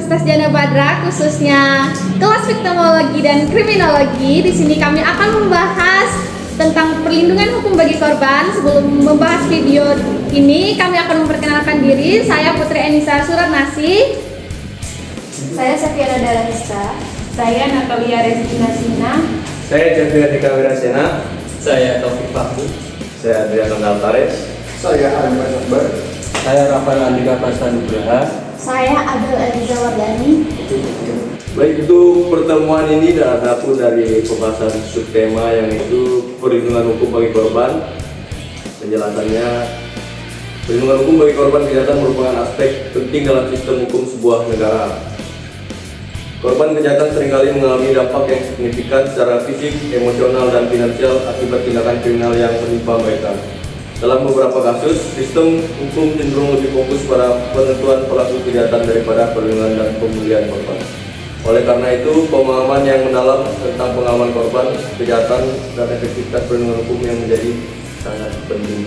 Universitas Jana Badra, khususnya kelas Viktimologi dan Kriminologi. Di sini kami akan membahas tentang perlindungan hukum bagi korban. Sebelum membahas video ini, kami akan memperkenalkan diri. Saya Putri Enisa Suratnasi. Saya Safiana Dalanista. Saya Natalia Rezina Sina. Saya Jafia Dika Wirasena. Saya Taufik Fahmi. Saya Adrian Altares. Saya Ahmad Akbar. Saya Rafael Andika Prastanugraha. Saya Abdul Eliza Wardani. Baik, itu pertemuan ini adalah satu dari pembahasan subtema yang itu perlindungan hukum bagi korban. Penjelasannya, perlindungan hukum bagi korban kejahatan merupakan aspek penting dalam sistem hukum sebuah negara. Korban kejahatan seringkali mengalami dampak yang signifikan secara fisik, emosional, dan finansial akibat tindakan kriminal yang menimpa mereka. Dalam beberapa kasus, sistem hukum cenderung lebih fokus pada penentuan pelaku kejahatan daripada perlindungan dan pemulihan korban. Oleh karena itu, pemahaman yang mendalam tentang pengalaman korban kejahatan dan efektivitas perlindungan hukum yang menjadi sangat penting.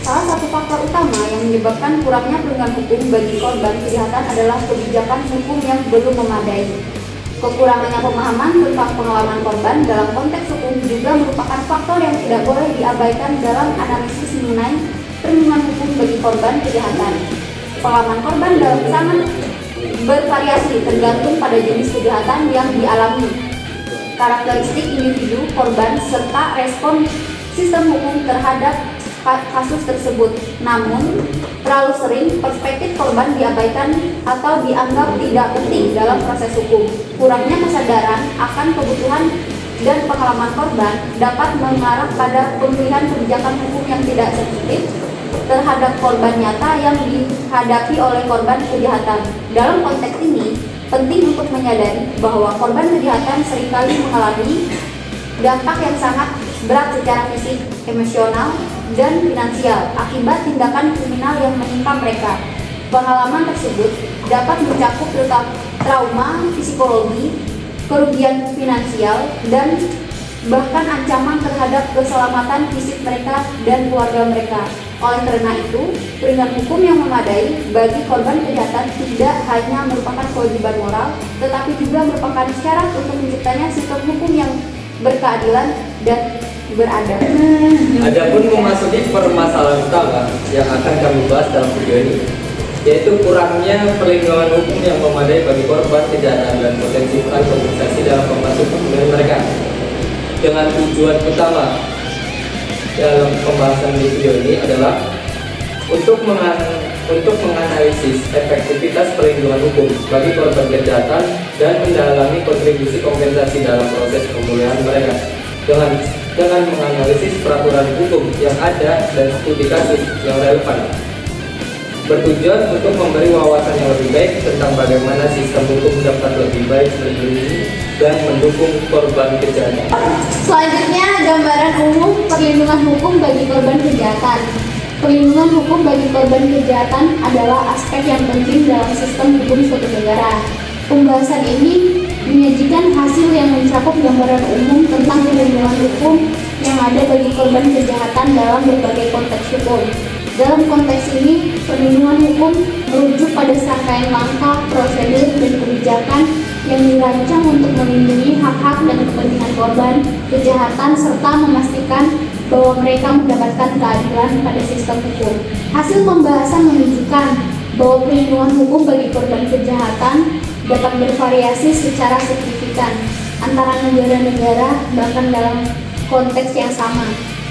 Salah satu faktor utama yang menyebabkan kurangnya perlindungan hukum bagi korban kejahatan adalah kebijakan hukum yang belum memadai. Kekurangannya pemahaman tentang pengalaman korban dalam konteks hukum juga merupakan faktor yang tidak boleh diabaikan dalam analisis mengenai perlindungan hukum bagi korban kejahatan. Pengalaman korban dalam sangat bervariasi tergantung pada jenis kejahatan yang dialami, karakteristik individu korban, serta respon sistem hukum terhadap kasus tersebut. Namun, terlalu sering perspektif korban diabaikan atau dianggap tidak penting dalam proses hukum. Kurangnya kesadaran akan kebutuhan dan pengalaman korban dapat mengarah pada pemilihan kebijakan hukum yang tidak sensitif terhadap korban nyata yang dihadapi oleh korban kejahatan. Dalam konteks ini, penting untuk menyadari bahwa korban kejahatan seringkali mengalami dampak yang sangat berat secara fisik, emosional, dan finansial akibat tindakan kriminal yang menimpa mereka. Pengalaman tersebut dapat mencakup trauma psikologi, kerugian finansial, dan bahkan ancaman terhadap keselamatan fisik mereka dan keluarga mereka. Oleh karena itu, perlindungan hukum yang memadai bagi korban kejahatan tidak hanya merupakan kewajiban moral, tetapi juga merupakan syarat untuk menciptanya sistem hukum yang berkeadilan dan beradab. Adapun memasuki permasalahan utama yang akan kami bahas dalam video ini, yaitu kurangnya perlindungan hukum yang memadai bagi korban kejahatan dan potensi peran kompensasi dalam membantu pemulihan mereka. Dengan tujuan utama dalam pembahasan di video ini adalah untuk menganalisis efektivitas perlindungan hukum bagi korban kejahatan dan mendalami kontribusi kompensasi dalam proses pemulihan mereka dengan menganalisis peraturan hukum yang ada dan studi kasus yang relevan, bertujuan untuk memberi wawasan yang lebih baik tentang bagaimana sistem hukum dapat lebih baik melindungi dan mendukung korban kejahatan. Selanjutnya, gambaran umum perlindungan hukum bagi korban kejahatan. Perlindungan hukum bagi korban kejahatan adalah aspek yang penting dalam sistem hukum suatu negara. Pembahasan ini menyajikan hasil yang mencakup gambaran umum tentang perlindungan hukum yang ada bagi korban kejahatan dalam berbagai konteks hukum. Dalam konteks ini, perlindungan hukum merujuk pada serangkaian langkah, prosedur, dan kebijakan yang dirancang untuk melindungi hak-hak dan kepentingan korban kejahatan serta memastikan bahwa mereka mendapatkan keadilan pada sistem hukum. Hasil pembahasan menunjukkan bahwa perlindungan hukum bagi korban kejahatan dapat bervariasi secara signifikan antara negara-negara bahkan dalam konteks yang sama.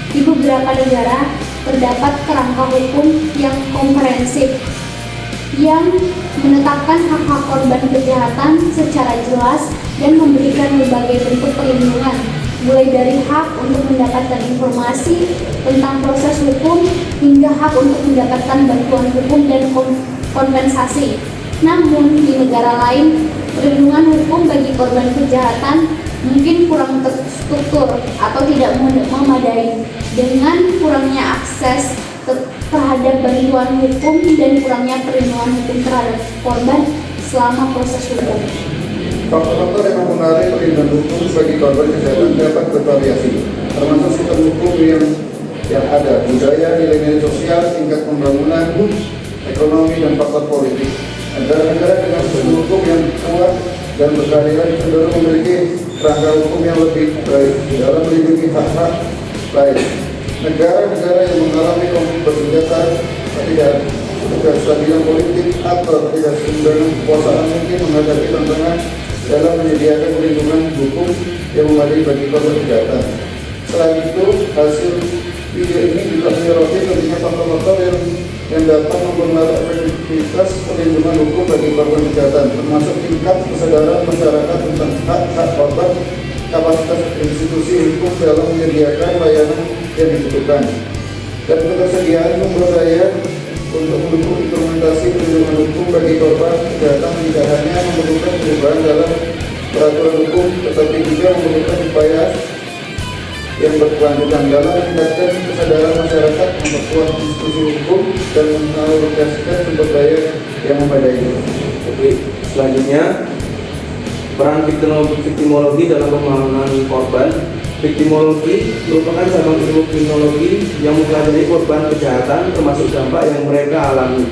Di beberapa negara terdapat kerangka hukum yang komprehensif yang menetapkan hak-hak korban kejahatan secara jelas dan memberikan berbagai bentuk perlindungan, mulai dari hak untuk mendapatkan informasi tentang proses hukum hingga hak untuk mendapatkan bantuan hukum dan kompensasi. Namun, di negara lain, perlindungan hukum bagi korban kejahatan mungkin kurang terstruktur atau tidak memadai, dengan kurangnya akses terhadap bantuan hukum dan kurangnya perlindungan hukum terhadap korban selama proses hukum. Faktor-faktor yang mempengaruhi perlindungan hukum bagi korban kejahatan dapat bervariasi, termasuk sistem hukum yang ada, budaya, nilai-nilai sosial, tingkat pembangunan, ekonomi, dan faktor politik. Negara-negara dengan sistem hukum yang kuat dan berkeadilan cenderung memiliki kerangka hukum yang lebih baik dalam melindungi hak-hak lain. Negara-negara yang mengalami konflik bersenjata, ketidakstabilan politik atau ketidakseimbangan kekuasaan mungkin menghadapi tantangan dalam menyediakan perlindungan hukum yang memadai bagi korban kejahatan. Selain itu, hasil video ini juga menyoroti pentingnya faktor-faktor yang dapat mempengaruhi efektivitas perlindungan hukum bagi korban kejahatan, termasuk tingkat kesadaran masyarakat tentang hak-hak korban, kapasitas institusi hukum dalam menyediakan layanan yang dibutuhkan, dan ketersediaan sumber daya untuk mendukung implementasi perlindungan hukum bagi korban kejahatan tidak hanya memerlukan perubahan dalam peraturan hukum, tetapi juga memerlukan upaya yang berkelanjutan dalam meningkatkan kesadaran masyarakat, memperkuat institusi hukum, dan mengalokasikan sumber daya yang memadai. Oke, selanjutnya peran viktimologi dalam pemahaman korban. Viktimologi merupakan cabang ilmu kriminologi yang mempelajari korban kejahatan termasuk dampak yang mereka alami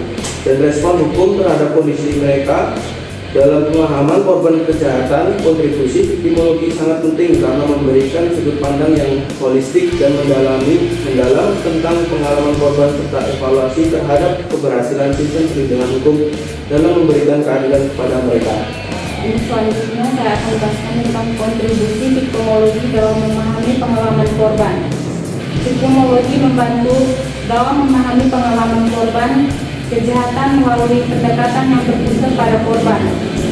dan respon hukum terhadap kondisi mereka. Dalam pemahaman korban kejahatan, kontribusi viktimologi sangat penting karena memberikan sudut pandang yang holistik dan mendalam tentang pengalaman korban serta evaluasi terhadap keberhasilan sistem perlindungan hukum dalam memberikan keadilan kepada mereka. Selanjutnya saya akan bahaskan tentang kontribusi viktimologi dalam memahami pengalaman korban. Viktimologi membantu dalam memahami pengalaman korban kejahatan melalui pendekatan yang berpusat pada korban.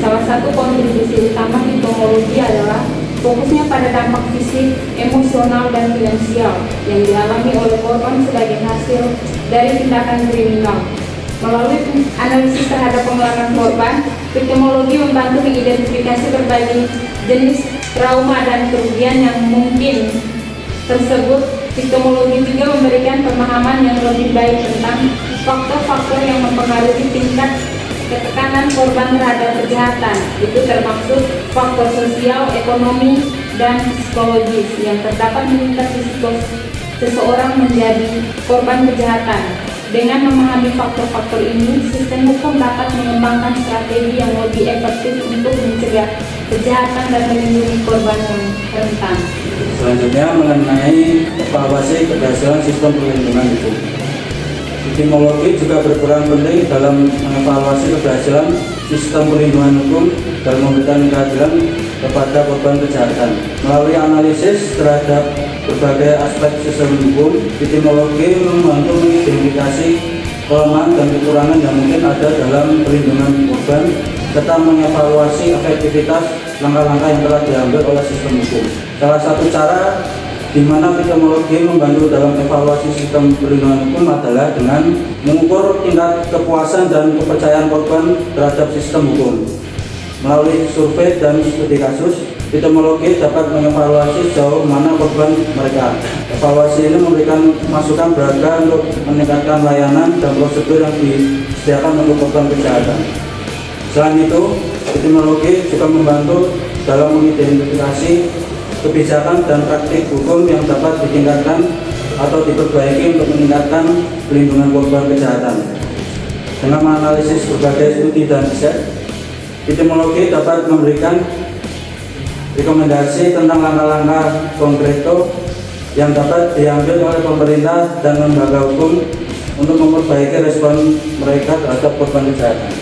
Salah satu kontribusi utama viktimologi adalah fokusnya pada dampak fisik, emosional, dan finansial yang dialami oleh korban sebagai hasil dari tindakan kriminal. Melalui analisis terhadap pengalaman korban, viktimologi membantu mengidentifikasi berbagai jenis trauma dan kerugian yang mungkin tersebut. Viktimologi juga memberikan pemahaman yang lebih baik tentang faktor-faktor yang mempengaruhi tingkat ketekanan korban terhadap kejahatan. Itu termasuk faktor sosial, ekonomi, dan psikologis yang terdapat meningkat risiko seseorang menjadi korban kejahatan. Dengan memahami faktor-faktor ini, sistem hukum dapat mengembangkan strategi yang lebih efektif untuk mencegah kejahatan dan melindungi korban yang rentan. Selanjutnya mengenai evaluasi keberhasilan sistem perlindungan hukum. Viktimologi juga berperan penting dalam mengevaluasi keberhasilan sistem perlindungan hukum dalam memberikan keadilan kepada korban kejahatan. Melalui analisis terhadap berbagai aspek sistem hukum, viktimologi membantu mengidentifikasi kelemahan dan kekurangan yang mungkin ada dalam perlindungan korban, serta mengevaluasi efektivitas langkah-langkah yang telah diambil oleh sistem hukum. Salah satu cara di mana viktimologi membantu dalam evaluasi sistem perlindungan hukum adalah dengan mengukur tingkat kepuasan dan kepercayaan korban terhadap sistem hukum. Melalui survei dan studi kasus, viktimologi dapat mengevaluasi sejauh mana korban mereka. Evaluasi ini memberikan masukan berharga untuk meningkatkan layanan dan prosedur yang disediakan untuk korban kejahatan. Selain itu, viktimologi juga membantu dalam mengidentifikasi kebijakan dan praktik hukum yang dapat ditingkatkan atau diperbaiki untuk meningkatkan perlindungan korban kejahatan. Dengan menganalisis berbagai studi dan riset, viktimologi dapat memberikan rekomendasi tentang langkah-langkah konkreto yang dapat diambil oleh pemerintah dan lembaga hukum untuk memperbaiki respon mereka terhadap korban kejahatan.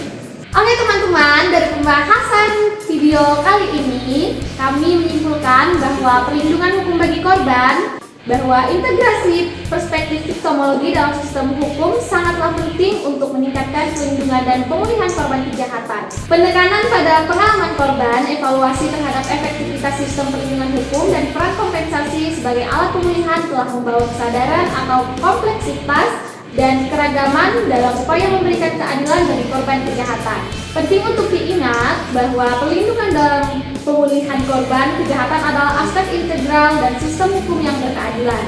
Oke teman-teman, dari pembahasan video kali ini kami menyimpulkan bahwa perlindungan hukum bagi korban, bahwa integrasi perspektif viktimologi dalam sistem hukum sangatlah penting untuk meningkatkan perlindungan dan pemulihan korban kejahatan. Penekanan pada pengalaman korban, evaluasi terhadap efektivitas sistem perlindungan hukum, dan peran kompensasi sebagai alat pemulihan telah membawa kesadaran atau kompleksitas dan keragaman dalam upaya memberikan keadilan bagi korban kejahatan. Penting untuk diingat bahwa perlindungan dalam pemulihan korban kejahatan adalah aspek integral dan sistem hukum yang berkeadilan.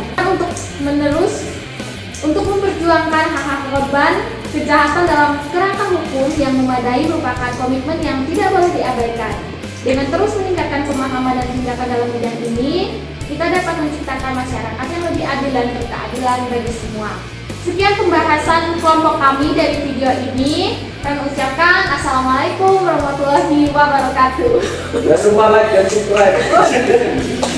Untuk memperjuangkan hak-hak korban kejahatan dalam kerangka hukum yang memadai merupakan komitmen yang tidak boleh diabaikan. Dengan terus meningkatkan pemahaman dan tindakan dalam bidang ini, kita dapat menciptakan masyarakat yang lebih adil dan berkeadilan bagi semua. Sekian pembahasan kelompok kami dari video ini. Kami ucapkan assalamualaikum Wassalamualaikum warahmatullahi wabarakatuh. Jangan lupa like dan subscribe.